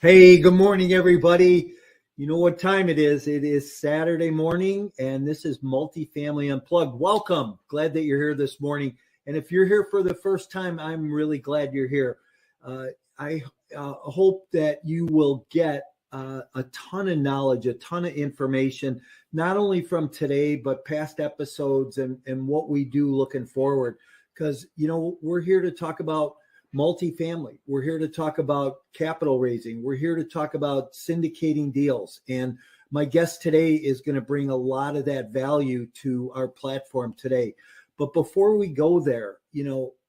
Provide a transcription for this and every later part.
Hey, good morning, everybody. You know what time it is. It is Saturday morning, and this is Multifamily Unplugged. Welcome. Glad that you're here this morning. And if you're here for the first time, I'm really glad you're here. I hope that you will get a ton of knowledge, a ton of information, not only from today, but past episodes and what we do looking forward. Because, we're here to talk about multifamily. We're here to talk about capital raising. We're here to talk about syndicating deals. And my guest today is going to bring a lot of that value to our platform today. But before we go there,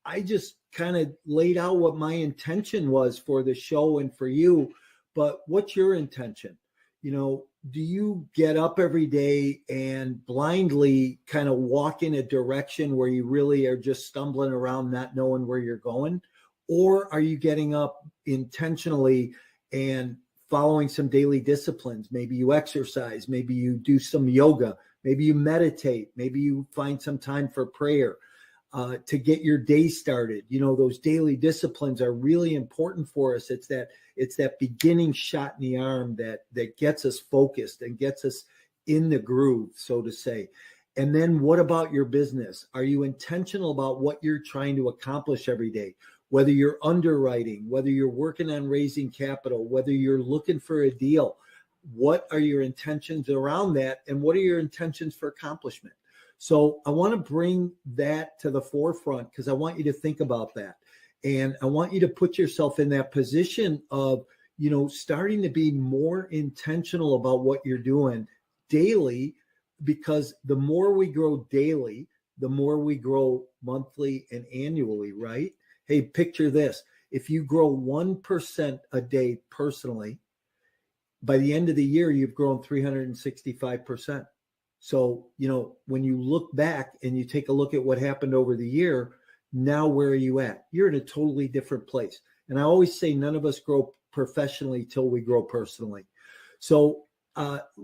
I just kind of laid out what my intention was for the show and for you. But what's your intention? Do you get up every day and blindly kind of walk in a direction where you really are just stumbling around, not knowing where you're going? Or are you getting up intentionally and following some daily disciplines? Maybe you exercise, maybe you do some yoga, maybe you meditate, maybe you find some time for prayer to get your day started. Those daily disciplines are really important for us. It's that beginning shot in the arm that gets us focused and gets us in the groove, so to say. And then what about your business? Are you intentional about what you're trying to accomplish every day? Whether you're underwriting, whether you're working on raising capital, whether you're looking for a deal, what are your intentions around that? And what are your intentions for accomplishment? So I want to bring that to the forefront because I want you to think about that. And I want you to put yourself in that position of, starting to be more intentional about what you're doing daily, because the more we grow daily, the more we grow monthly and annually, right? Hey, picture this. If you grow 1% a day personally, by the end of the year, you've grown 365%. So, when you look back and you take a look at what happened over the year, now where are you at? You're in a totally different place. And I always say none of us grow professionally till we grow personally. So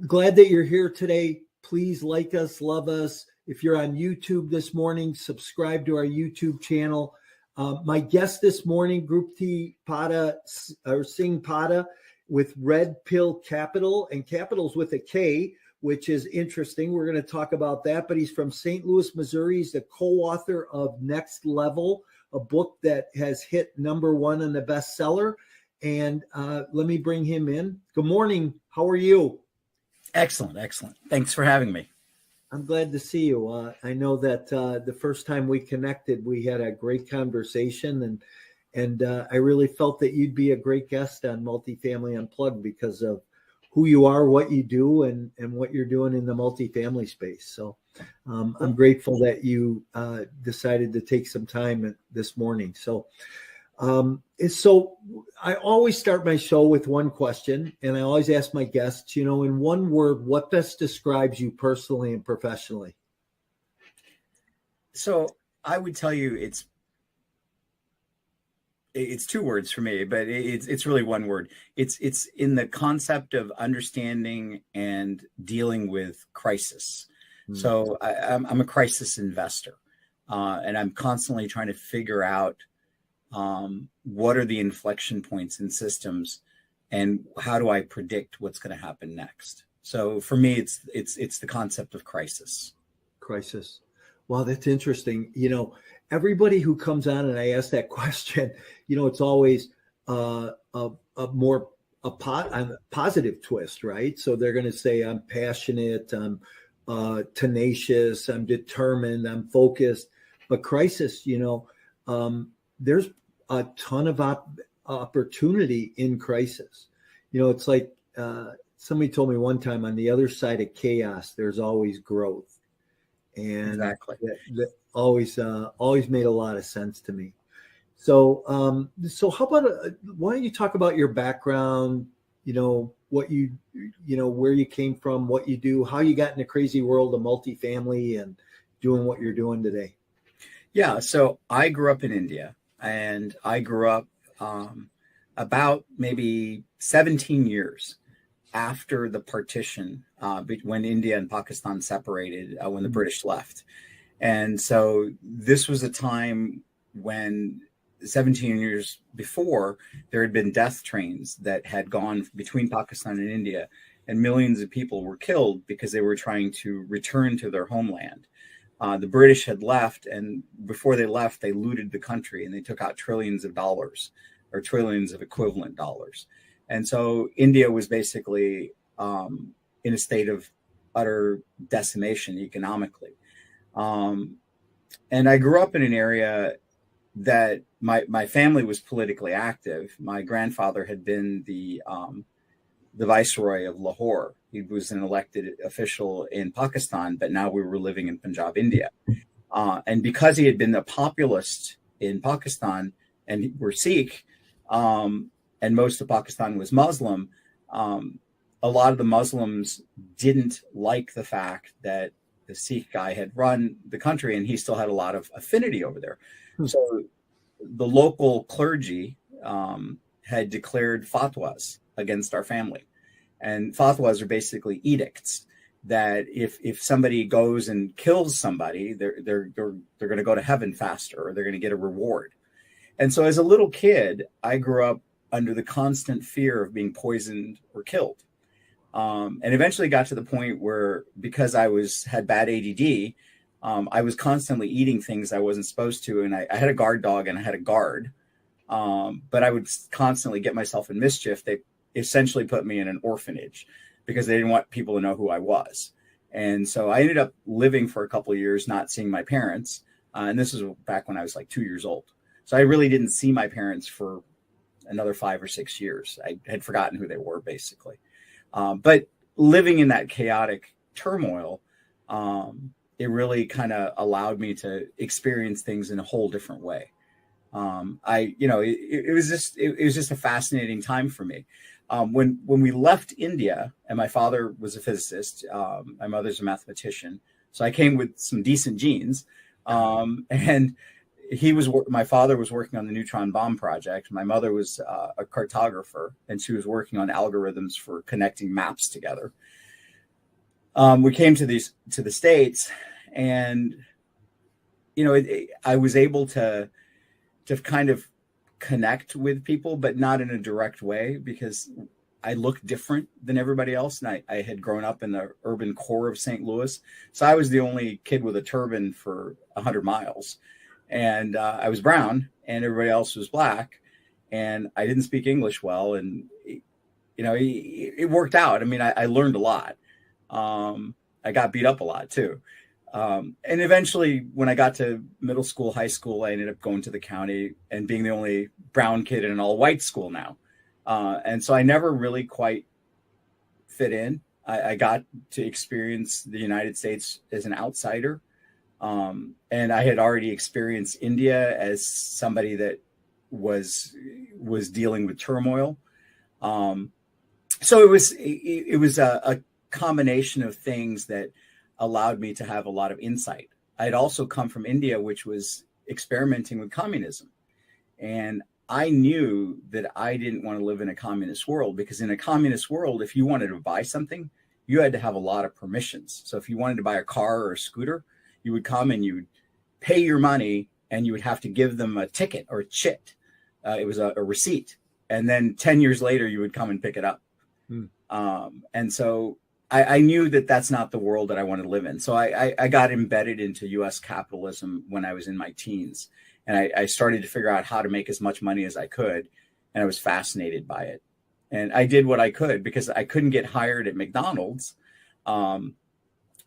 glad that you're here today. Please like us, love us. If you're on YouTube this morning, subscribe to our YouTube channel. My guest this morning, Gurpreet Singh Pada with Red Pill Capital, and Capital's with a K, which is interesting. We're going to talk about that, but he's from St. Louis, Missouri. He's the co-author of Next Level, a book that has hit #1 on the bestseller. And let me bring him in. Good morning. How are you? Excellent. Thanks for having me. I'm glad to see you. I know that the first time we connected, we had a great conversation, and I really felt that you'd be a great guest on Multifamily Unplugged because of who you are, what you do, and what you're doing in the multifamily space. So I'm grateful that you decided to take some time this morning. So I always start my show with one question, and I always ask my guests, in one word, what best describes you personally and professionally? So I would tell you it's two words for me, but it's really one word. It's in the concept of understanding and dealing with crisis. Mm-hmm. So I'm a crisis investor, and I'm constantly trying to figure out what are the inflection points in systems, and how do I predict what's going to happen next? So for me, it's the concept of crisis. Crisis. Wow, that's interesting. Everybody who comes on and I ask that question, it's always a positive twist, right? So they're going to say, I'm passionate, I'm tenacious, I'm determined, I'm focused. But crisis, there's a ton of opportunity in crisis. It's like somebody told me one time, on the other side of chaos, there's always growth. And exactly. that always made a lot of sense to me. So how about why don't you talk about your background? What where you came from, what you do, how you got in the crazy world of multifamily and doing what you're doing today. Yeah. So I grew up in India, and I grew up about maybe 17 years after the partition, when India and Pakistan separated, when the British left. And so this was a time when 17 years before, there had been death trains that had gone between Pakistan and India, and millions of people were killed because they were trying to return to their homeland. The British had left, and before they left, they looted the country and they took out trillions of dollars, or trillions of equivalent dollars. And so India was basically in a state of utter decimation economically. And I grew up in an area that my family was politically active. My grandfather had been the Viceroy of Lahore. He was an elected official in Pakistan, but now we were living in Punjab, India. And because he had been a populist in Pakistan, and we're Sikh, and most of Pakistan was Muslim, a lot of the Muslims didn't like the fact that the Sikh guy had run the country, and he still had a lot of affinity over there. So the local clergy had declared fatwas against our family. And fatwas are basically edicts that if somebody goes and kills somebody, they're going to go to heaven faster, or they're going to get a reward. And so as a little kid, I grew up under the constant fear of being poisoned or killed. And eventually got to the point where, because I had bad ADD, I was constantly eating things I wasn't supposed to. And I had a guard dog and I had a guard, but I would constantly get myself in mischief. They essentially put me in an orphanage because they didn't want people to know who I was. And so I ended up living for a couple of years, not seeing my parents. And this was back when I was like 2 years old. So I really didn't see my parents for another 5 or 6 years. I had forgotten who they were, basically. But living in that chaotic turmoil, it really kind of allowed me to experience things in a whole different way. It was just a fascinating time for me. When we left India, and my father was a physicist, my mother's a mathematician, so I came with some decent genes. And my father was working on the neutron bomb project. My mother was a cartographer, and she was working on algorithms for connecting maps together. We came to the States, and I was able to kind of connect with people, but not in a direct way, because I looked different than everybody else. And I had grown up in the urban core of St. Louis. So I was the only kid with a turban for 100 miles. And I was brown, and everybody else was black. And I didn't speak English well. And, it worked out. I mean, I learned a lot. I got beat up a lot too. And eventually, when I got to middle school, high school, I ended up going to the county and being the only brown kid in an all-white school now. And so I never really quite fit in. I got to experience the United States as an outsider. And I had already experienced India as somebody that was dealing with turmoil. So it was a combination of things that allowed me to have a lot of insight. I'd also come from India, which was experimenting with communism. And I knew that I didn't want to live in a communist world, because in a communist world, if you wanted to buy something, you had to have a lot of permissions. So if you wanted to buy a car or a scooter, you would come and you would pay your money, and you would have to give them a ticket or a chit. It was a receipt. And then 10 years later, you would come and pick it up. And so I knew that that's not the world that I wanted to live in. So I got embedded into U.S. capitalism when I was in my teens. And I started to figure out how to make as much money as I could. And I was fascinated by it. And I did what I could, because I couldn't get hired at McDonald's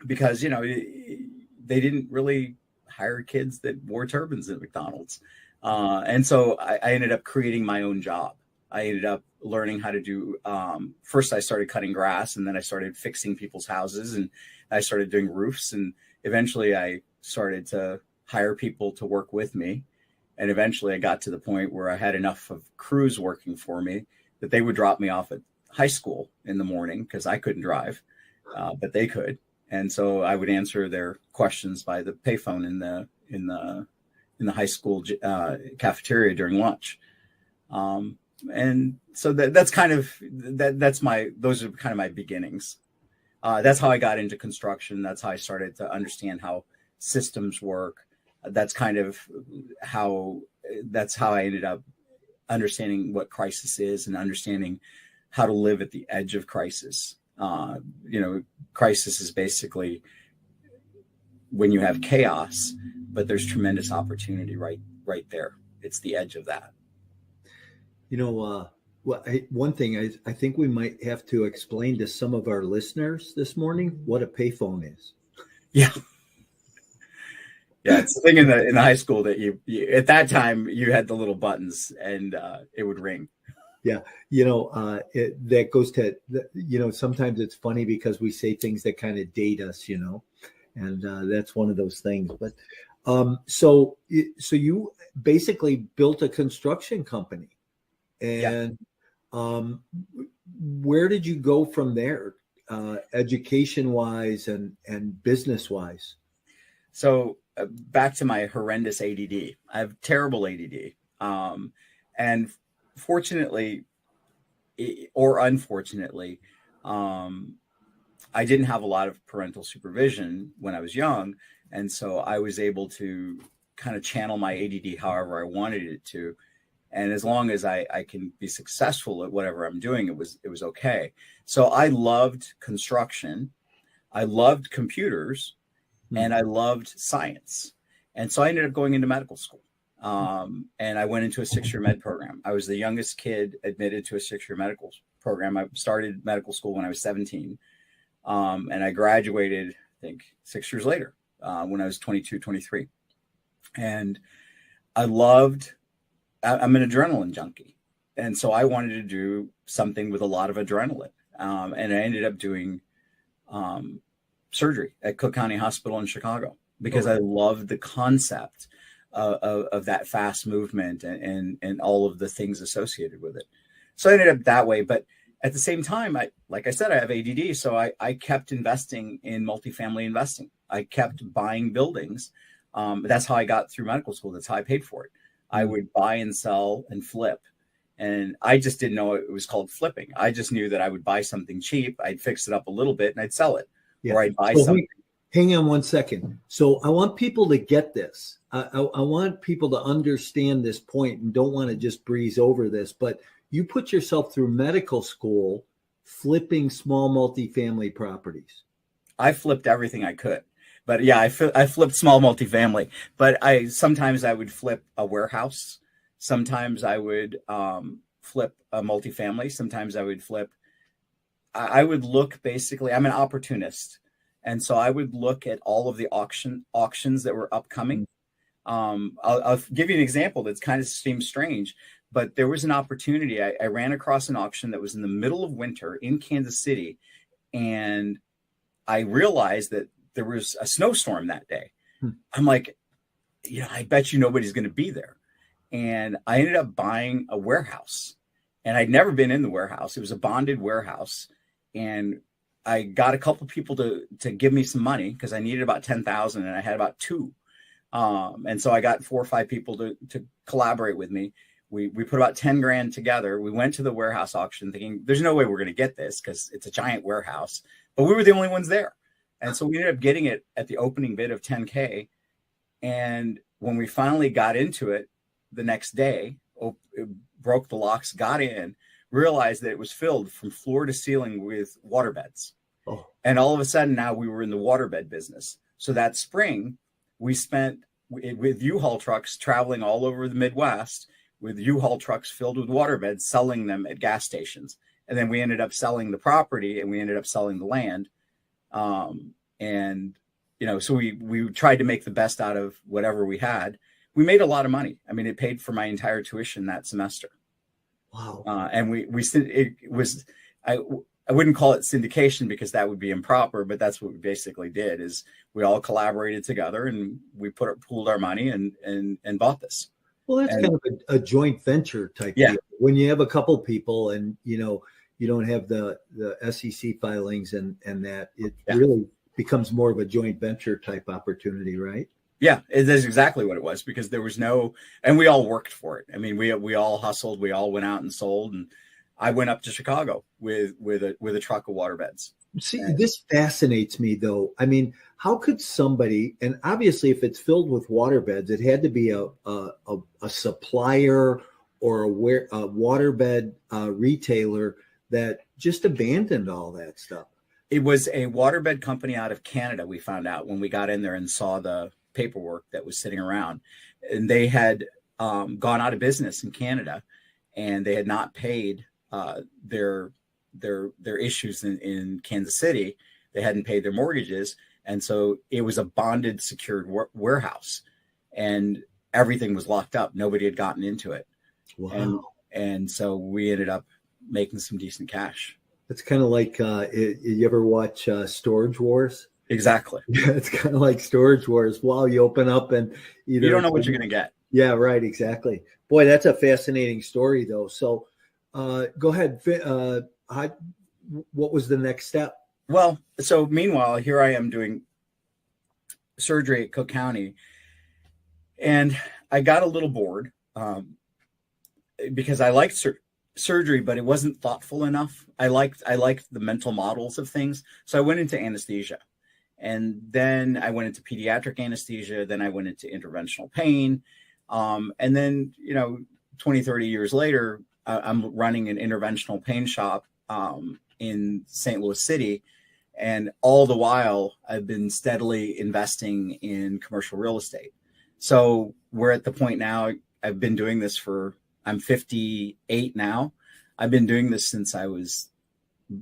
because, they didn't really hire kids that wore turbans at McDonald's. And so I ended up creating my own job. I ended up learning how to do, first I started cutting grass, and then I started fixing people's houses, and I started doing roofs. And eventually I started to hire people to work with me. And eventually I got to the point where I had enough of crews working for me that they would drop me off at high school in the morning, because I couldn't drive, but they could. And so I would answer their questions by the payphone in the high school cafeteria during lunch. And so those are kind of my beginnings. That's how I got into construction. That's how I started to understand how systems work. that's kind of how I ended up understanding what crisis is and understanding how to live at the edge of crisis. Crisis is basically when you have chaos, but there's tremendous opportunity right there. It's the edge of that. One thing I think we might have to explain to some of our listeners this morning what a payphone is. Yeah. Yeah, it's the thing in the high school that you at that time you had the little buttons and it would ring. Yeah, that goes to sometimes it's funny because we say things that kind of date us, and that's one of those things. But so you basically built a construction company, and where did you go from there, education wise and business wise? So back to my horrendous ADD. I have terrible ADD. And fortunately or unfortunately, I didn't have a lot of parental supervision when I was young. And so I was able to kind of channel my ADD however I wanted it to. And as long as I can be successful at whatever I'm doing, it was okay. So I loved construction. I loved computers. And I loved science. And so I ended up going into medical school. And I went into a 6-year med program. I was the youngest kid admitted to a 6-year medical program. I started medical school when I was 17. And I graduated, I think, 6 years later when I was 22, 23. And I'm an adrenaline junkie. And so I wanted to do something with a lot of adrenaline. And I ended up doing surgery at Cook County Hospital in Chicago because I loved the concept of that fast movement and all of the things associated with it. So I ended up that way. But at the same time, like I said, I have ADD. So I kept investing in multifamily investing. I kept buying buildings. That's how I got through medical school. That's how I paid for it. I would buy and sell and flip. And I just didn't know it was called flipping. I just knew that I would buy something cheap. I'd fix it up a little bit and I'd sell it. Yeah. Or I'd buy something. Hang on one second. So I want people to get this. I want people to understand this point and don't want to just breeze over this. But you put yourself through medical school flipping small multifamily properties. I flipped everything I could. But yeah, I flipped small multifamily. But sometimes I would flip a warehouse. Sometimes I would flip a multifamily. Sometimes I would flip. I would look basically. I'm an opportunist, and so I would look at all of the auctions that were upcoming. I'll give you an example that's kind of seems strange, but there was an opportunity. I ran across an auction that was in the middle of winter in Kansas City, and I realized that there was a snowstorm that day. I'm like, I bet you nobody's going to be there. And I ended up buying a warehouse, and I'd never been in the warehouse. It was a bonded warehouse. And I got a couple of people to give me some money because I needed about 10,000 and I had about 2. And so I got 4 or 5 people to collaborate with me. We put about 10 grand together. We went to the warehouse auction thinking there's no way we're going to get this because it's a giant warehouse, but we were the only ones there. And so we ended up getting it at the opening bid of 10K. And when we finally got into it the next day, it broke the locks, got in, realized that it was filled from floor to ceiling with waterbeds. And all of a sudden now we were in the waterbed business. So that spring we spent with U-Haul trucks traveling all over the Midwest with U-Haul trucks filled with waterbeds, selling them at gas stations. And then we ended up selling the property and we ended up selling the land. So we tried to make the best out of whatever we had. We made a lot of money. I mean, it paid for my entire tuition that semester. Wow. And I wouldn't call it syndication because that would be improper, but that's what we basically did is we all collaborated together and we pooled our money and bought this. Well, that's kind of a joint venture type deal. When you have a couple people and, you don't have the SEC filings and that it really becomes more of a joint venture type opportunity, right? Yeah, it is exactly what it was because there was and we all worked for it. I mean, we all hustled, we all went out and sold, and I went up to Chicago with a truck of waterbeds. See, this fascinates me, though. I mean, how could somebody, and obviously, if it's filled with waterbeds, it had to be a supplier or a waterbed retailer that just abandoned all that stuff. It was a waterbed company out of Canada, we found out when we got in there and saw the paperwork that was sitting around. And they had gone out of business in Canada, and they had not paid their issues in Kansas City. They hadn't paid their mortgages. And so it was a bonded, secured warehouse, and everything was locked up. Nobody had gotten into it. Wow. And so we ended up making some decent cash. It's kind of like, you ever watch Storage Wars? Exactly. Yeah, it's kind of like Storage Wars. Wow, you open up and you don't know what you're going to get. Yeah, right. Exactly. Boy, that's a fascinating story, though. So go ahead. What was the next step? Well, so meanwhile, here I am doing surgery at Cook County, and I got a little bored because I liked surgery, but it wasn't thoughtful enough. I liked the mental models of things. So I went into anesthesia, and then I went into pediatric anesthesia. Then I went into interventional pain. And then, 20, 30 years later, I'm running an interventional pain shop in St. Louis City. And all the while, I've been steadily investing in commercial real estate. So we're at the point now, I've been doing this I'm 58 now. I've been doing this since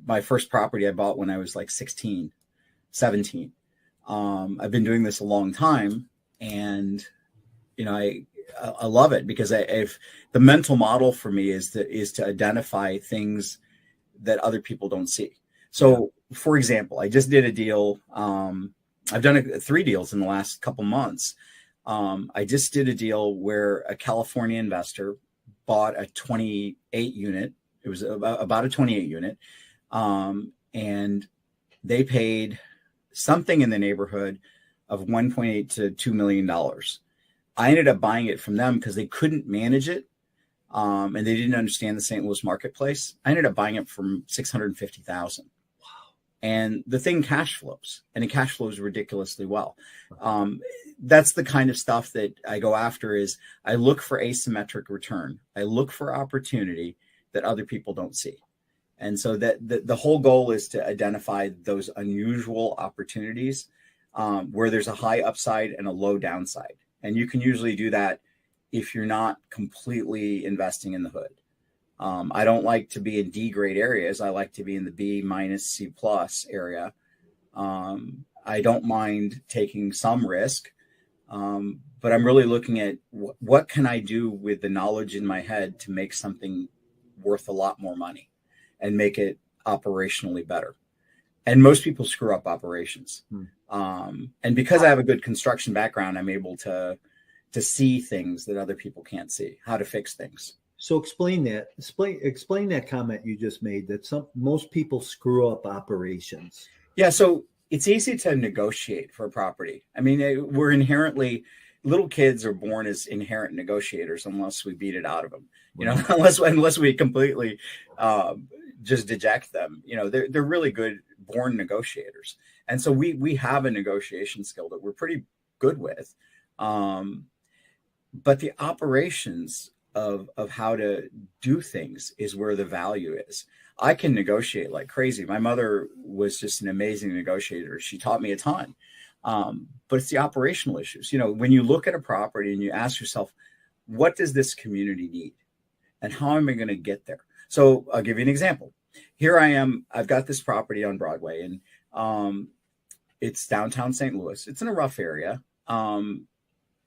my first property I bought when I was like 16, 17. I've been doing this a long time, and, I love it because if the mental model for me is to identify things that other people don't see. So, for example, I just did a deal. I've done 3 deals in the last couple months. I just did a deal where a California investor bought a 28 unit. It was about a 28 unit. And they paid something in the neighborhood of $1.8 to $2 million. I ended up buying it from them because they couldn't manage it. And they didn't understand the St. Louis marketplace. I ended up buying it for $650,000. Wow. And the thing cash flows, and it cash flows ridiculously well. That's the kind of stuff that I go after. Is I look for asymmetric return. I look for opportunity that other people don't see. And so that the whole goal is to identify those unusual opportunities where there's a high upside and a low downside. And you can usually do that if you're not completely investing in the hood. I don't like to be in D grade areas. I like to be in the B minus C plus area. I don't mind taking some risk, but I'm really looking at what can I do with the knowledge in my head to make something worth a lot more money and make it operationally better. And most people screw up operations. And because I have a good construction background, I'm able to see things that other people can't see, how to fix things. So explain that comment you just made, that most people screw up operations. Yeah. So it's easy to negotiate for a property. I mean, little kids are born as inherent negotiators unless we beat it out of them, unless we completely just deject them. They're really good born negotiators. And so we have a negotiation skill that we're pretty good with. But the operations of how to do things is where the value is. I can negotiate like crazy. My mother was just an amazing negotiator. She taught me a ton. But it's the operational issues. When you look at a property and you ask yourself, what does this community need? And how am I going to get there? So I'll give you an example. Here I am. I've got this property on Broadway, and it's downtown St. Louis. It's in a rough area. And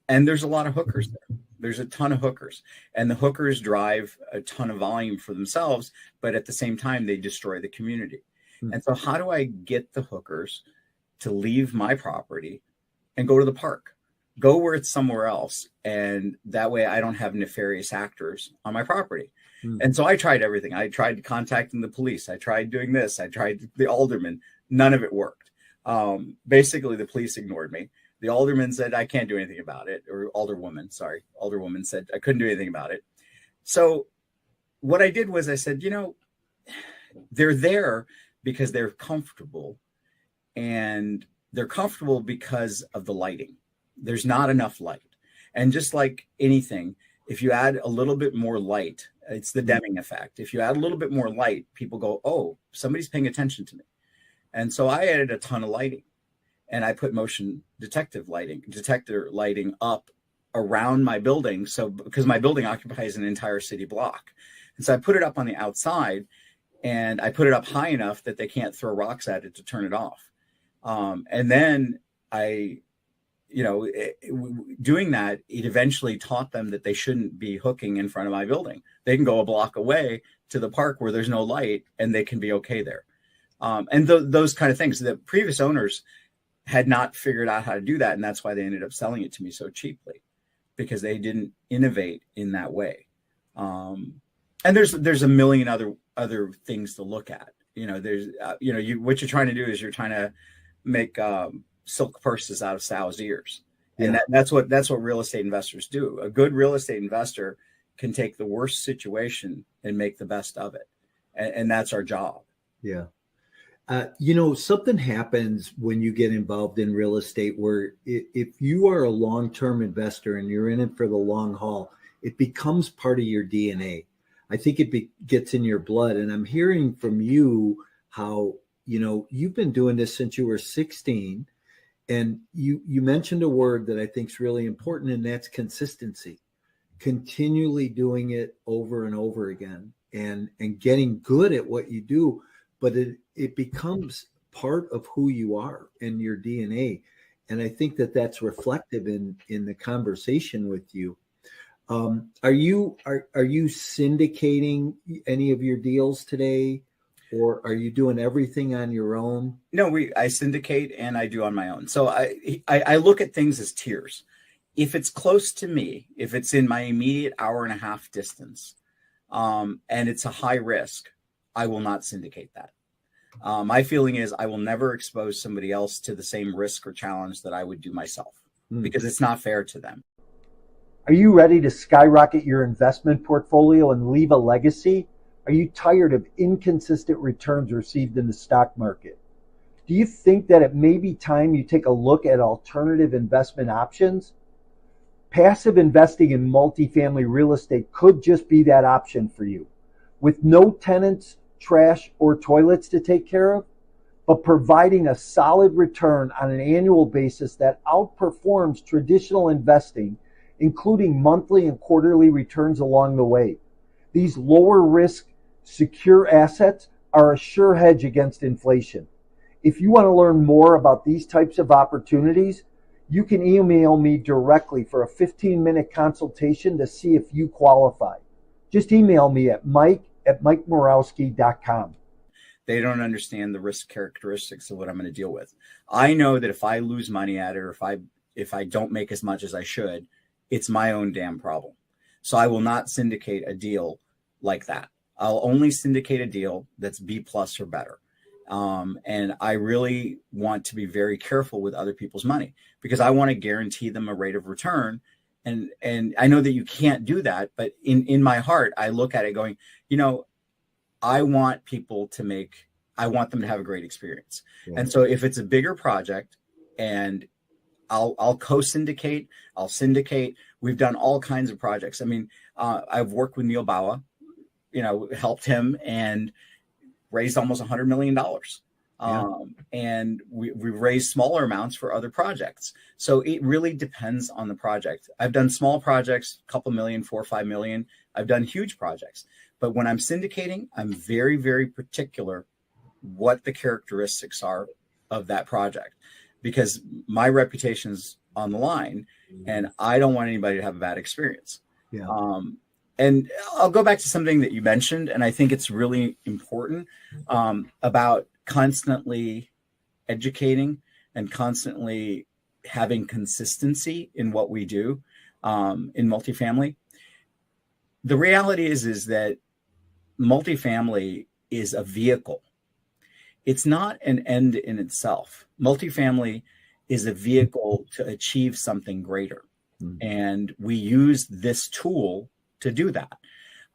there's a lot of hookers there. There's a ton of hookers, and the hookers drive a ton of volume for themselves, but at the same time, they destroy the community. And so how do I get the hookers to leave my property and go to the park, go where it's somewhere else? And that way I don't have nefarious actors on my property. And so I tried everything. I tried contacting the police. I tried doing this. I tried the alderman. None of it worked. Basically, the police ignored me. The alderman said, I can't do anything about it. Or alderwoman said, I couldn't do anything about it. So what I did was I said, they're there because they're comfortable, and they're comfortable because of the lighting. There's not enough light. And just like anything, if you add a little bit more light, it's the Deming effect. If you add a little bit more light, people go, oh, somebody's paying attention to me. And so I added a ton of lighting, and I put motion detector lighting up around my building. So because my building occupies an entire city block. And so I put it up on the outside, and I put it up high enough that they can't throw rocks at it to turn it off. And then doing that, it eventually taught them that they shouldn't be hooking in front of my building. They can go a block away to the park where there's no light, and they can be okay there. And those kind of things. The previous owners had not figured out how to do that, and that's why they ended up selling it to me so cheaply, because they didn't innovate in that way. And there's a million other things to look at. There's what you're trying to do is you're trying to make silk purses out of sow's ears, and that's what real estate investors do. A good real estate investor can take the worst situation and make the best of it, and that's our job. Yeah. Something happens when you get involved in real estate where if you are a long-term investor and you're in it for the long haul, it becomes part of your DNA. I think it gets in your blood. And I'm hearing from you how, you've been doing this since you were 16. And you mentioned a word that I think is really important, and that's consistency. Continually doing it over and over again and getting good at what you do. But it becomes part of who you are and your DNA. And I think that's reflective in the conversation with you. Are you syndicating any of your deals today, or are you doing everything on your own? No, I syndicate and I do on my own. So I look at things as tiers. If it's close to me, if it's in my immediate hour and a half distance, and it's a high risk, I will not syndicate that. My feeling is I will never expose somebody else to the same risk or challenge that I would do myself, because it's not fair to them. Are you ready to skyrocket your investment portfolio and leave a legacy? Are you tired of inconsistent returns received in the stock market? Do you think that it may be time you take a look at alternative investment options? Passive investing in multifamily real estate could just be that option for you. With no tenants, trash, or toilets to take care of, but providing a solid return on an annual basis that outperforms traditional investing, including monthly and quarterly returns along the way. These lower risk, secure assets are a sure hedge against inflation. If you want to learn more about these types of opportunities, you can email me directly for a 15-minute consultation to see if you qualify. Just email me at mike@mikemorawski.com. They don't understand the risk characteristics of what I'm going to deal with. I know that if I lose money at it, or if I don't make as much as I should, it's my own damn problem. So I will not syndicate a deal like that. I'll only syndicate a deal that's B+ or better. And I really want to be very careful with other people's money, because I want to guarantee them a rate of return. And I know that you can't do that, but in my heart, I look at it going, I want them to have a great experience. Yeah. And so if it's a bigger project, and I'll co-syndicate, I'll syndicate. We've done all kinds of projects. I mean, I've worked with Neil Bawa, helped him and raised almost $100 million. And we've raised smaller amounts for other projects. So it really depends on the project. I've done small projects, a couple million, 4 or 5 million. I've done huge projects. But when I'm syndicating, I'm very, very particular what the characteristics are of that project, because my reputation's on the line, and I don't want anybody to have a bad experience. Yeah. And I'll go back to something that you mentioned, and I think it's really important, about constantly educating and constantly having consistency in what we do in multifamily. The reality is that multifamily is a vehicle. It's not an end in itself. Multifamily is a vehicle to achieve something greater. And we use this tool to do that.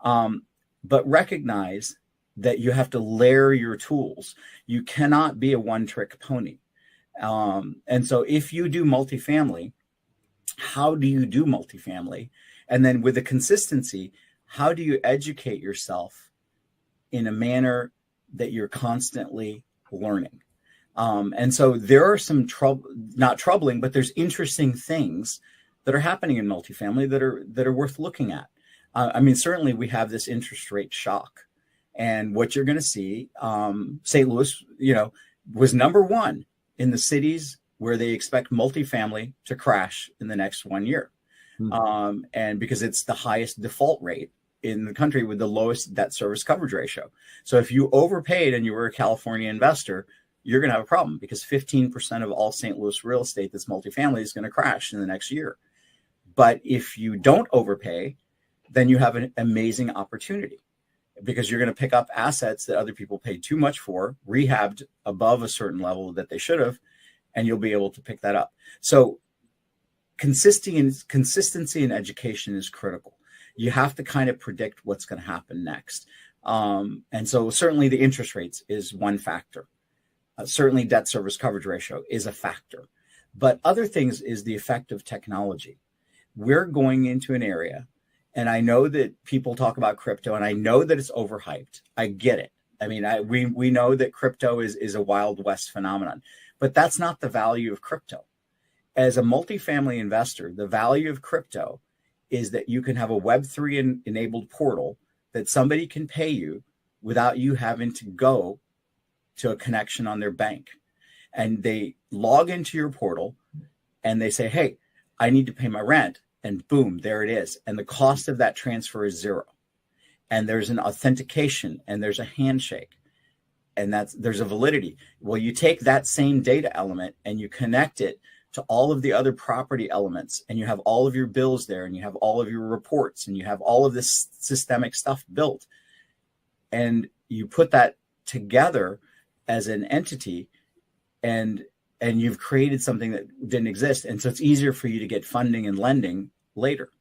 But recognize that you have to layer your tools. You cannot be a one-trick pony. And so if you do multifamily, how do you do multifamily? And then with the consistency, how do you educate yourself in a manner that you're constantly learning? And so there are some not troubling, but there's interesting things that are happening in multifamily that are worth looking at. I mean, certainly we have this interest rate shock, and what you're going to see, St. Louis, was number one in the cities where they expect multifamily to crash in the next 1 year. Mm-hmm. And because it's the highest default rate in the country with the lowest debt service coverage ratio. So if you overpaid and you were a California investor, you're going to have a problem, because 15% of all St. Louis real estate that's multifamily is going to crash in the next year. But if you don't overpay, then you have an amazing opportunity, because you're going to pick up assets that other people paid too much for, rehabbed above a certain level that they should have, and you'll be able to pick that up. So consistency in education is critical. You have to kind of predict what's going to happen next. And so certainly the interest rates is one factor. Certainly debt service coverage ratio is a factor. But other things is the effect of technology. We're going into an area, and I know that people talk about crypto, and I know that it's overhyped. I get it. I mean, we know that crypto is a Wild West phenomenon, but that's not the value of crypto. As a multifamily investor, the value of crypto is that you can have a Web3 enabled portal that somebody can pay you without you having to go to a connection on their bank. And they log into your portal and they say, hey, I need to pay my rent. And boom, there it is. And the cost of that transfer is zero. And there's an authentication and there's a handshake, and there's a validity. Well, you take that same data element and you connect it to all of the other property elements, and you have all of your bills there, and you have all of your reports, and you have all of this systemic stuff built. And you put that together as an entity, and you've created something that didn't exist. And so it's easier for you to get funding and lending later.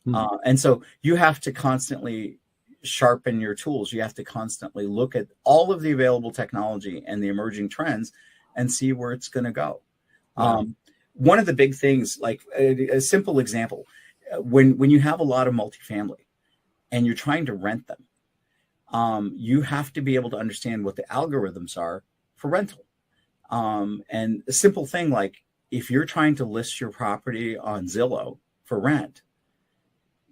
Mm-hmm. And so you have to constantly sharpen your tools. You have to constantly look at all of the available technology and the emerging trends and see where it's going to go. Mm-hmm. One of the big things, like a simple example, when you have a lot of multifamily and you're trying to rent them, you have to be able to understand what the algorithms are for rental. And a simple thing, like if you're trying to list your property on Zillow for rent,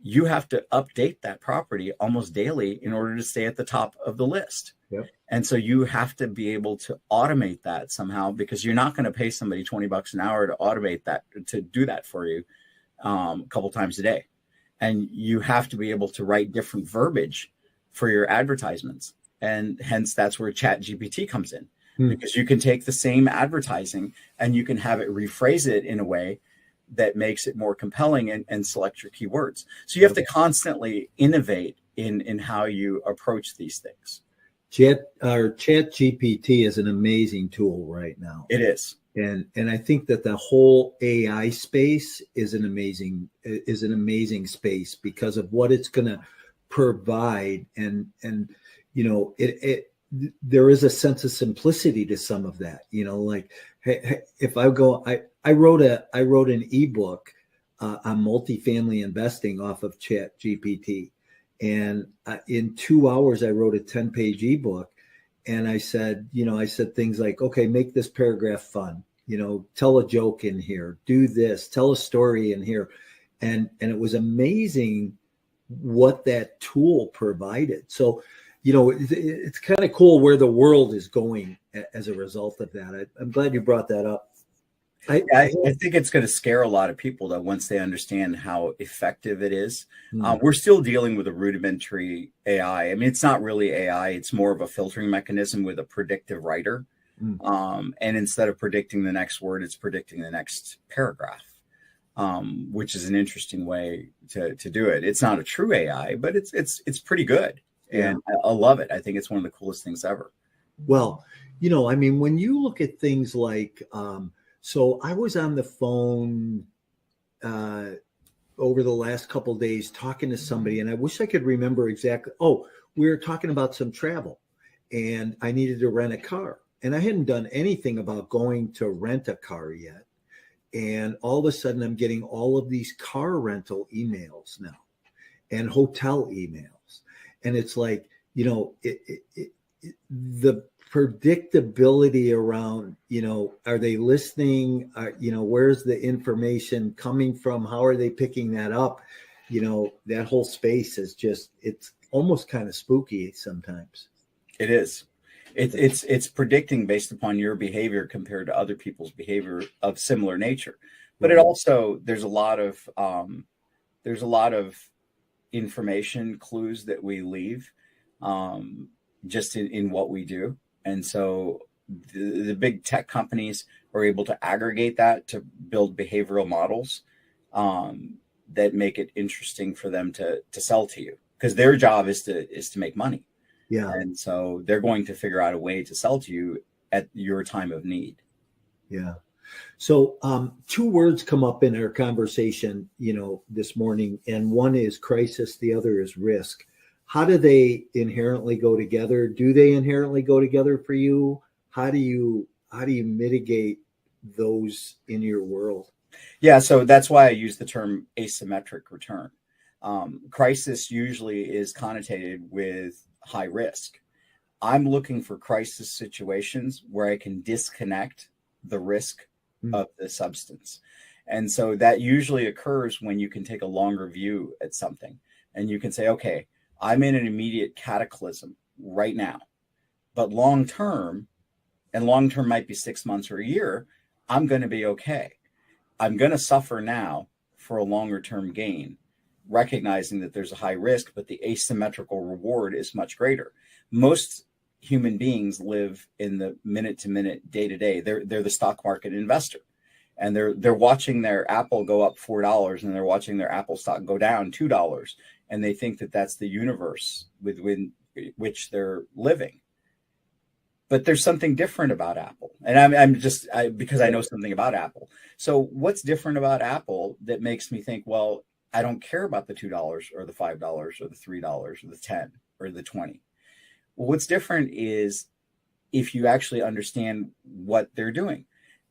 you have to update that property almost daily in order to stay at the top of the list. Yep. And so you have to be able to automate that somehow, because you're not going to pay somebody $20 an hour to automate that, to do that for you a couple times a day. And you have to be able to write different verbiage for your advertisements. And hence that's where ChatGPT comes in, because you can take the same advertising and you can have it rephrase it in a way that makes it more compelling and select your keywords. So you have to constantly innovate in how you approach these things. ChatGPT is an amazing tool right now. It is. And I think that the whole AI space is an amazing space because of what it's going to provide. And there is a sense of simplicity to some of that, like, hey, if I go, I wrote an ebook on multifamily investing off of ChatGPT. And in 2 hours, I wrote a 10-page ebook. And I said things like, okay, make this paragraph fun, tell a joke in here, do this, tell a story in here. And it was amazing what that tool provided. So, it's kind of cool where the world is going as a result of that. I'm glad you brought that up. I think it's going to scare a lot of people, though, once they understand how effective it is. We're still dealing with a rudimentary AI. I mean, it's not really AI. It's more of a filtering mechanism with a predictive writer. And instead of predicting the next word, it's predicting the next paragraph, which is an interesting way to do it. It's not a true AI, but it's pretty good. And I love it. I think it's one of the coolest things ever. Well, when you look at things like, so I was on the phone over the last couple of days talking to somebody, and I wish I could remember exactly. Oh, we were talking about some travel. and I needed to rent a car. And I hadn't done anything about going to rent a car yet. And all of a sudden, I'm getting all of these car rental emails now and hotel emails. And it's like, the predictability around, are they listening? Where's the information coming from? How are they picking that up? That whole space is just, it's almost kind of spooky sometimes. It is. It's predicting based upon your behavior compared to other people's behavior of similar nature. But it also, there's a lot of information clues that we leave just in what we do. And so the big tech companies are able to aggregate that to build behavioral models that make it interesting for them to sell to you, because their job is to make money. Yeah. And so they're going to figure out a way to sell to you at your time of need. Yeah. So two words come up in our conversation, this morning, and one is crisis. The other is risk. How do they inherently go together? Do they inherently go together for you? How do you mitigate those in your world? Yeah. So that's why I use the term asymmetric return. Crisis usually is connotated with high risk. I'm looking for crisis situations where I can disconnect the risk of the substance. And so that usually occurs when you can take a longer view at something and you can say, okay, I'm in an immediate cataclysm right now, but long term, and long term might be 6 months or a year, I'm going to be okay. I'm going to suffer now for a longer term gain, recognizing that there's a high risk, but the asymmetrical reward is much greater. Most human beings live in the minute to minute, day to day. They're the stock market investor, and they're watching their Apple go up $4 and they're watching their Apple stock go down $2, and they think that that's the universe with which they're living. But there's something different about Apple, and because I know something about Apple. So what's different about Apple that makes me think, well, I don't care about the $2 or the $5 or the $3 or the 10 or the 20. Well, what's different is if you actually understand what they're doing.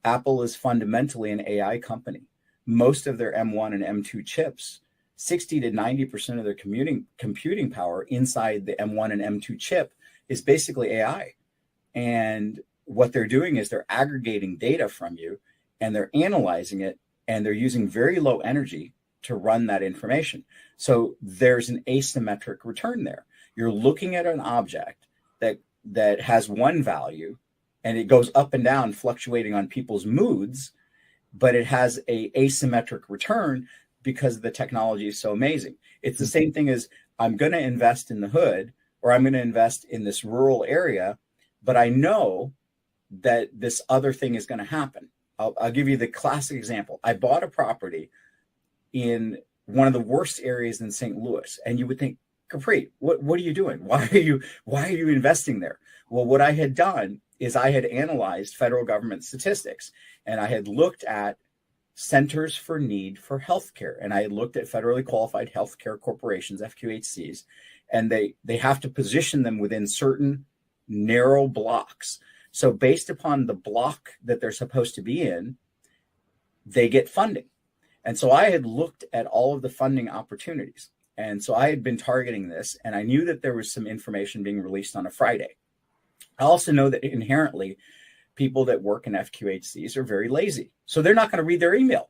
Apple is fundamentally an AI company. Most of their M1 and M2 chips, 60 to 90% of their computing power inside the M1 and M2 chip is basically AI. And what they're doing is they're aggregating data from you and they're analyzing it, and they're using very low energy to run that information. So there's an asymmetric return there. You're looking at an object that has one value, and it goes up and down, fluctuating on people's moods, but it has a asymmetric return because the technology is so amazing. It's the same thing as I'm going to invest in the hood, or I'm going to invest in this rural area, but I know that this other thing is going to happen. I'll give you the classic example. I bought a property in one of the worst areas in St. Louis, and you would think, Garpreet, what are you doing? Why are you investing there? Well, what I had done is I had analyzed federal government statistics, and I had looked at centers for need for healthcare, and I had looked at federally qualified healthcare corporations, FQHCs, and they have to position them within certain narrow blocks. So based upon the block that they're supposed to be in, they get funding. And so I had looked at all of the funding opportunities. And so I had been targeting this, and I knew that there was some information being released on a Friday. I also know that inherently people that work in FQHCs are very lazy. So they're not going to read their email.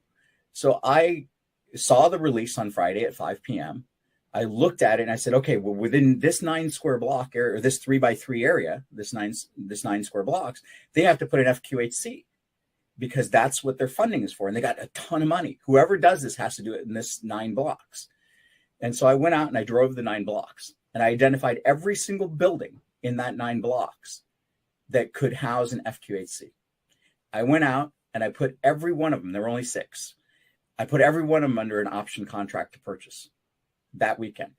So I saw the release on Friday at 5 p.m. I looked at it and I said, okay, well, within this 9 square block area, or this 3x3 area, this nine square blocks, they have to put an FQHC because that's what their funding is for. And they got a ton of money. Whoever does this has to do it in this 9 blocks. And so I went out and I drove the 9 blocks, and I identified every single building in that 9 blocks that could house an FQHC. I went out and I put every one of them, there were only 6. I put every one of them under an option contract to purchase that weekend.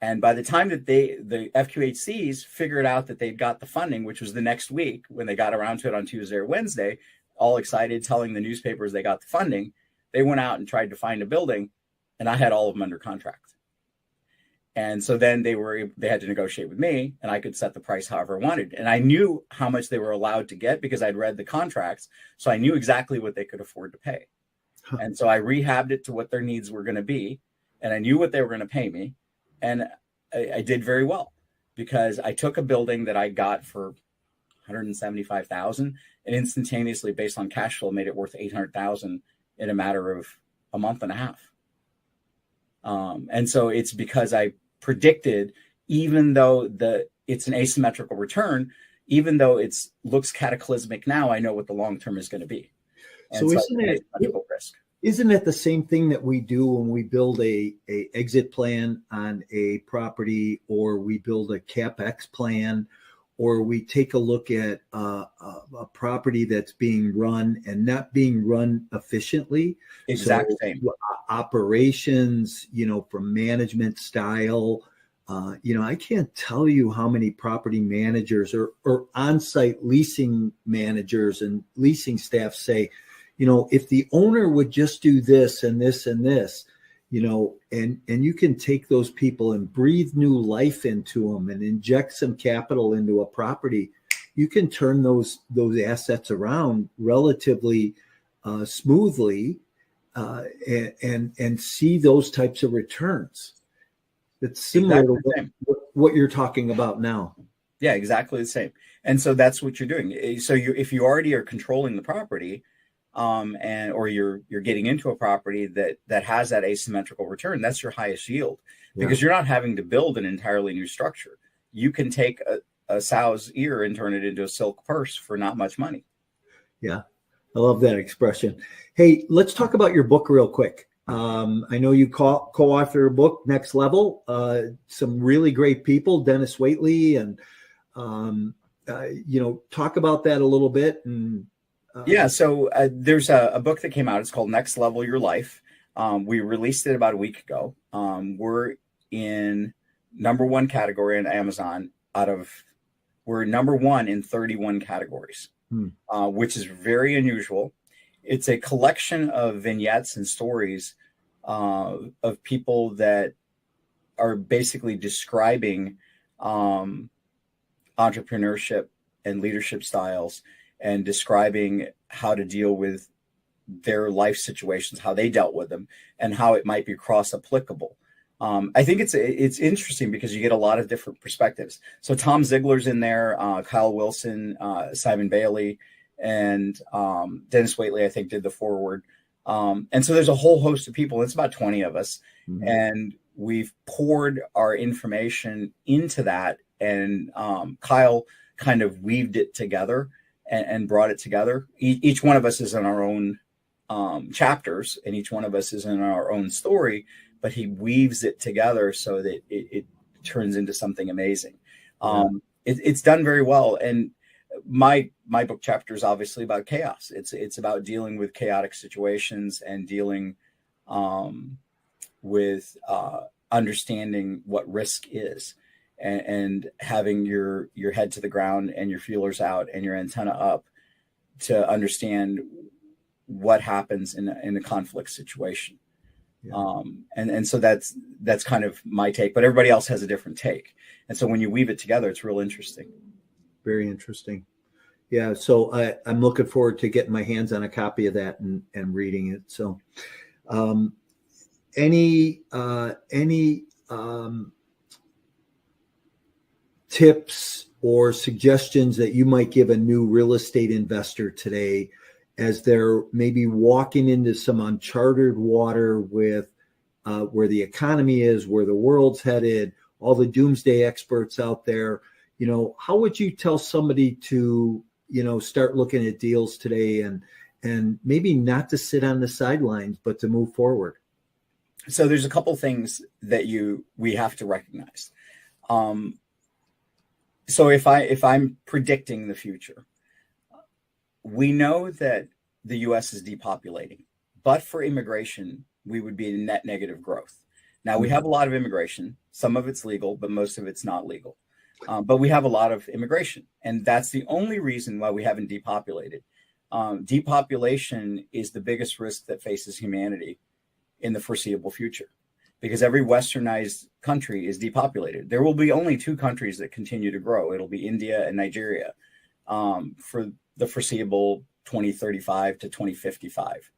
And by the time that the FQHCs figured out that they'd got the funding, which was the next week when they got around to it on Tuesday or Wednesday, all excited, telling the newspapers they got the funding, they went out and tried to find a building, and I had all of them under contract. And so then they had to negotiate with me, and I could set the price however I wanted. And I knew how much they were allowed to get because I'd read the contracts. So I knew exactly what they could afford to pay. Huh. And so I rehabbed it to what their needs were going to be. And I knew what they were going to pay me. And I did very well because I took a building that I got for $175,000 and instantaneously, based on cash flow, made it worth $800,000 in a matter of a month and a half. And so it's because I predicted, even though it's an asymmetrical return, even though it looks cataclysmic now, I know what the long term is going to be. And so isn't it the same thing that we do when we build a exit plan on a property, or we build a CapEx plan, or we take a look at a property that's being run and not being run efficiently? Same. Operations, from management style. I can't tell you how many property managers or on-site leasing managers and leasing staff say, if the owner would just do this and this and this, and you can take those people and breathe new life into them and inject some capital into a property, you can turn those assets around relatively smoothly and see those types of returns. It's similar to what you're talking about now. Yeah, exactly the same. And so that's what you're doing. So if you already are controlling the property, or you're getting into a property that has that asymmetrical return, that's your highest yield, because you're not having to build an entirely new structure. You can take a sow's ear and turn it into a silk purse for not much money. Yeah, I love that expression. Hey, let's talk about your book real quick. I know you co-authored a book, Next Level. Some really great people, Dennis Waitley, and talk about that a little bit. And so there's a book that came out. It's called Next Level Your Life. We released it about a week ago. We're in #1 category on Amazon. We're #1 in 31 categories, which is very unusual. It's a collection of vignettes and stories of people that are basically describing entrepreneurship and leadership styles, and describing how to deal with their life situations, how they dealt with them, and how it might be cross-applicable. I think it's interesting because you get a lot of different perspectives. So Tom Ziegler's in there, Kyle Wilson, Simon Bailey, and Dennis Waitley, I think, did the foreword. And so there's a whole host of people. It's about 20 of us. Mm-hmm. And we've poured our information into that. And Kyle kind of weaved it together and brought it together. Each one of us is in our own chapters, and each one of us is in our own story, but he weaves it together so that it turns into something amazing. Yeah. It's done very well. And my book chapter is obviously about chaos. It's about dealing with chaotic situations and dealing with understanding what risk is, and having your head to the ground and your feelers out and your antenna up to understand what happens in a conflict situation. Yeah. And so that's kind of my take, but everybody else has a different take. And so when you weave it together, it's real interesting. Very interesting. Yeah. So I'm looking forward to getting my hands on a copy of that and reading it. So any tips or suggestions that you might give a new real estate investor today as they're maybe walking into some uncharted water with where the economy is, where the world's headed, all the doomsday experts out there? How would you tell somebody to, start looking at deals today and maybe not to sit on the sidelines, but to move forward? So there's a couple things that we have to recognize. So if I'm predicting the future, we know that the U.S. is depopulating, but for immigration, we would be in net negative growth. Now, we have a lot of immigration. Some of it's legal, but most of it's not legal. But we have a lot of immigration, and that's the only reason why we haven't depopulated. Depopulation is the biggest risk that faces humanity in the foreseeable future. because every westernized country is depopulated. There will be only two countries that continue to grow. It'll be India and Nigeria for the foreseeable 2035 to 2055.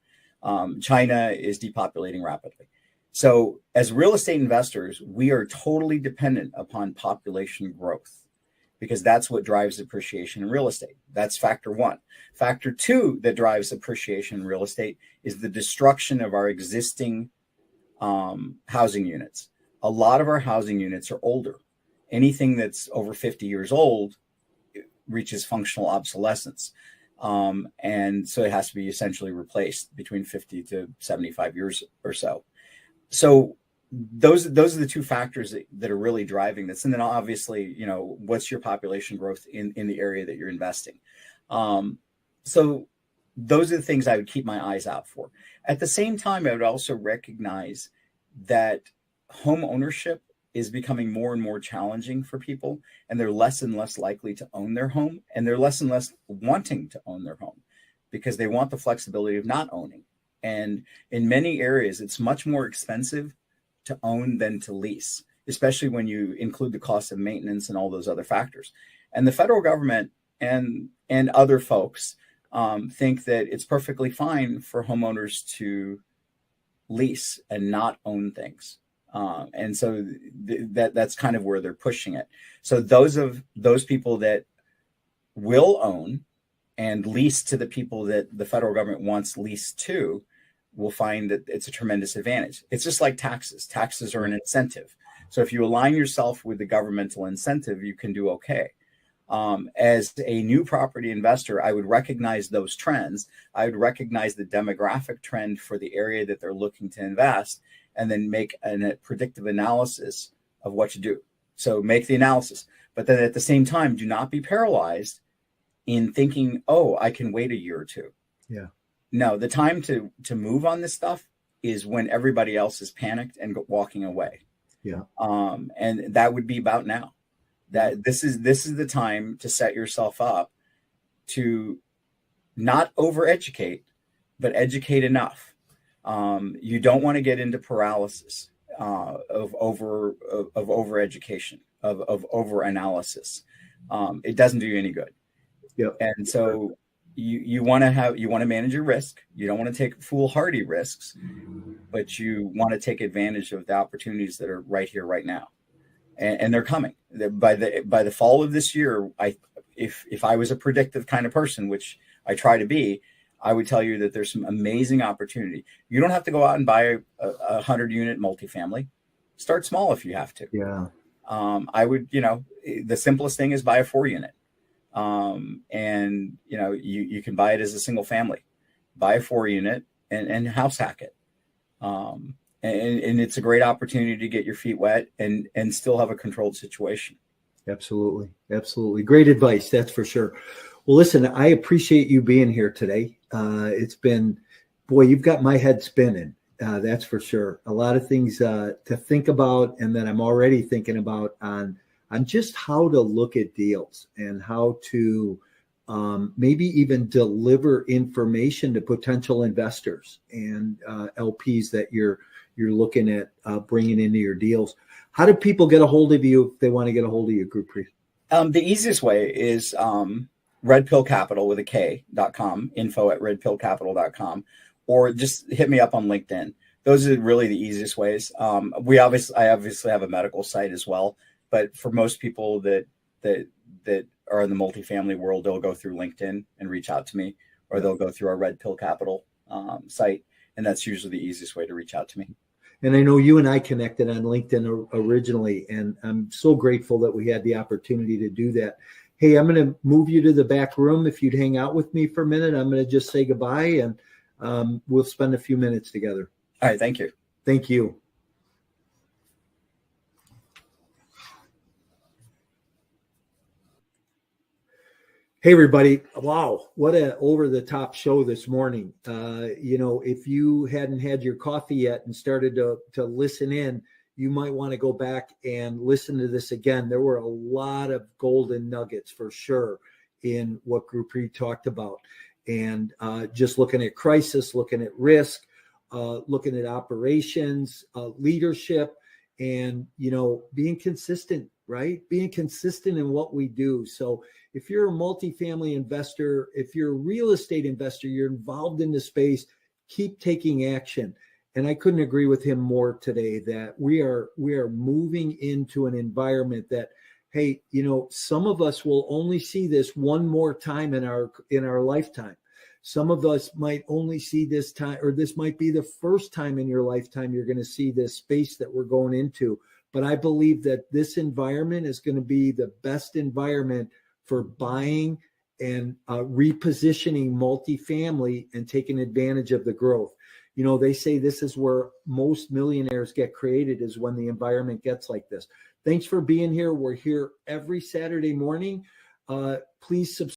China is depopulating rapidly. So as real estate investors, we are totally dependent upon population growth, because that's what drives appreciation in real estate. That's factor one. Factor two that drives appreciation in real estate is the destruction of our existing housing units. A lot of our housing units are older. Anything that's over 50 years old reaches functional obsolescence. And so it has to be essentially replaced between 50 to 75 years or so. So those are the two factors that are really driving this. And then obviously, what's your population growth in the area that you're investing? So those are the things I would keep my eyes out for. At the same time, I would also recognize that home ownership is becoming more and more challenging for people, and they're less and less likely to own their home, and they're less and less wanting to own their home because they want the flexibility of not owning. And in many areas, it's much more expensive to own than to lease, especially when you include the cost of maintenance and all those other factors. And the federal government and other folks think that it's perfectly fine for homeowners to lease and not own things. And so that's kind of where they're pushing it. So those people that will own and lease to the people that the federal government wants leased to will find that it's a tremendous advantage. It's just like taxes. Taxes are an incentive. So if you align yourself with the governmental incentive, you can do okay. As a new property investor, I would recognize those trends. I would recognize the demographic trend for the area that they're looking to invest, and then make a predictive analysis of what to do. So make the analysis, but then at the same time, do not be paralyzed in thinking, oh, I can wait a year or two. Yeah. No, the time to move on this stuff is when everybody else is panicked and walking away. Yeah. And that would be about now. That this is the time to set yourself up to not overeducate, but educate enough. You don't want to get into paralysis of overeducation, of overanalysis. It doesn't do you any good. Yep. And so you want to manage your risk. You don't want to take foolhardy risks, but you want to take advantage of the opportunities that are right here, right now, and they're coming. By the fall of this year, if I was a predictive kind of person, which I try to be, I would tell you that there's some amazing opportunity. You don't have to go out and buy a 100-unit multifamily. Start small if you have to. Yeah. I would, the simplest thing is buy a 4-unit. And you can buy it as a single family. Buy a 4-unit and house hack it. And it's a great opportunity to get your feet wet and still have a controlled situation. Absolutely. Absolutely. Great advice. That's for sure. Well, listen, I appreciate you being here today. It's been, boy, you've got my head spinning. That's for sure. A lot of things to think about, and that I'm already thinking about on just how to look at deals and how to maybe even deliver information to potential investors and LPs that you're looking at bringing into your deals. How do people get a hold of you if they want to get a hold of you, Gurpreet? The easiest way is redpillcapital with a K.com, info@redpillcapital.com, or just hit me up on LinkedIn. Those are really the easiest ways. I obviously have a medical site as well, but for most people that are in the multifamily world, they'll go through LinkedIn and reach out to me, or they'll go through our Red Pill Capital site, and that's usually the easiest way to reach out to me. And I know you and I connected on LinkedIn originally, and I'm so grateful that we had the opportunity to do that. Hey, I'm going to move you to the back room. If you'd hang out with me for a minute, I'm going to just say goodbye, and we'll spend a few minutes together. All right. Thank you. Thank you. Hey, everybody. Wow. What an over-the-top show this morning. If you hadn't had your coffee yet and started to listen in, you might want to go back and listen to this again. There were a lot of golden nuggets for sure in what Gurpreet talked about. And just looking at crisis, looking at risk, looking at operations, leadership, and, being consistent, right? Being consistent in what we do. So if you're a multifamily investor, if you're a real estate investor, you're involved in the space, keep taking action. And I couldn't agree with him more today that we are moving into an environment that, hey, some of us will only see this one more time in our lifetime. Some of us might only see this time, or this might be the first time in your lifetime you're going to see this space that we're going into. But I believe that this environment is going to be the best environment for buying and repositioning multifamily and taking advantage of the growth. They say this is where most millionaires get created, is when the environment gets like this. Thanks for being here. We're here every Saturday morning. Please subscribe.